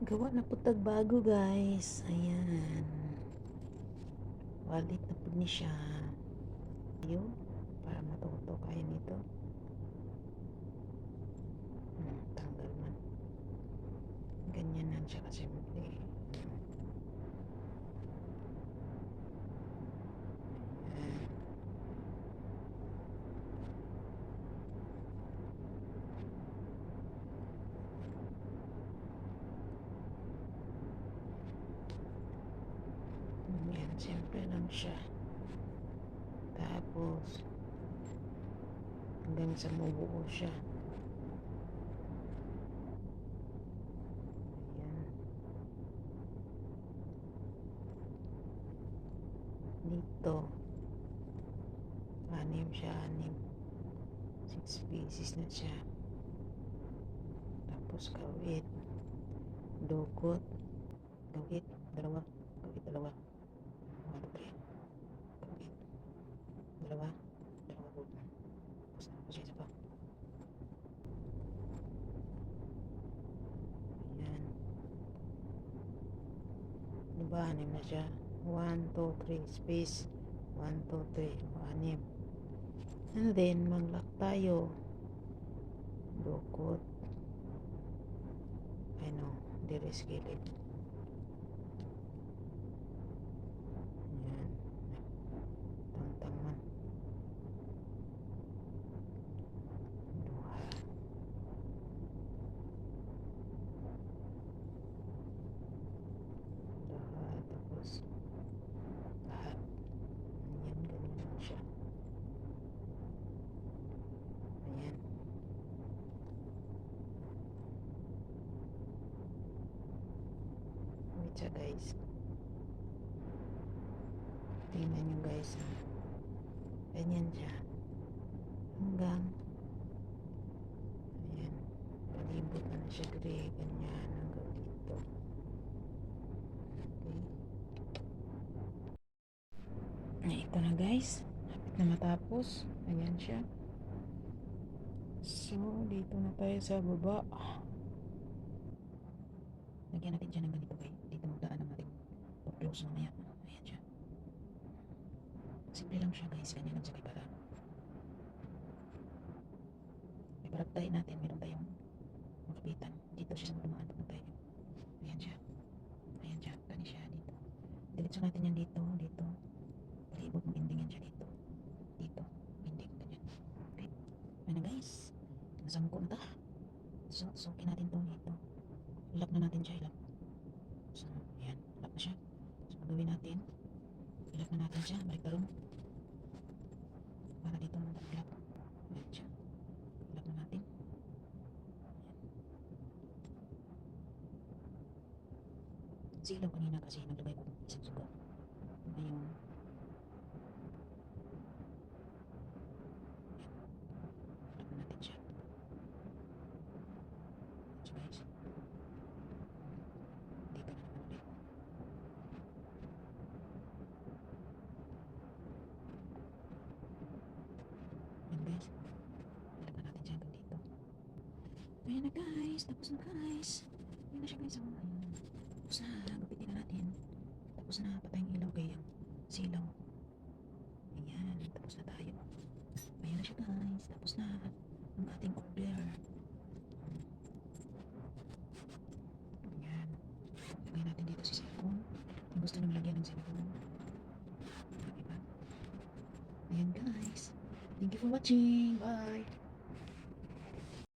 Gawa na po bago guys. Ayan. Walit na po ni siya. Ayun. Para matuto kayo nito. Tanggal man. Ganyan lang siya kasi simple. Yan, simple lang siya. Tapos, hanggang sa mabuo siya. Ayan. Dito, 6 siya, 6 pieces na siya. Tapos, kawit, dukot, kawit, dalawa, kawit, dalawa. 1, 2, 3. Kawit, dalawa, dukot. Tapos, isa pa. Ayan. Diba, 6 na siya. 1, 2, 3, space. 1, 2, 3, 6. And then, mag-lock tayo. Dukot. Dire skillet. Ayan. Tangtang man. Duha. Tapos lahat. Ayan, ganyan lang siya. Ayan. Wait siya guys. Tingnan nyo guys. Ganyan siya. Hanggang ayan. Palibot na siya gray. Ganyan. Hanggang dito. Okay. Ito na guys. Hapit na matapos. Ayan siya. So, dito na tayo sa baba. Lagyan natin siya ng ganito guys. Dito magdaan ang ating pag-close mamaya. Ayan siya. Simple lang siya guys. Ganyan lang siya kay para. May paragtay natin. Meron tayong makapitan. Dito siya sa dumaan pag tayo. Ayan siya. Ayan siya. Gani siya dito. Diretso natin yan dito. Dito. Palibot mo ending yan siya dito. Dito. Ending. Ganyan. Okay. Ayan na guys. Nasangko na ta. So, sukin natin to dito. Ilap na natin siya. Ilap. So, ayan. Ilap na siya. So, gagawin natin. Ilap na natin siya. Balik tarong. Para dito naman ilap. Ayan siya. Ilap na natin. Silaw kanina kasi naglagay ko isang suga. Ngayon, ilap na natin siya. So guys, dito na naman ulit. Ayan guys, ilap na natin siya hanggang dito. Ayan na guys, tapos na guys. Ayan na siya guys. Ayan. Tapos na, gupitin na natin. Tapos na, patayang ilaw kaya silaw. Ayan, tapos na tayo. Ayan na siya guys, tapos na ang ating order. Ayan. Lagyan natin dito si silicone. Kung gusto nyo lagyan ng silicone. Diba? Ayan guys. Thank you for watching. Bye.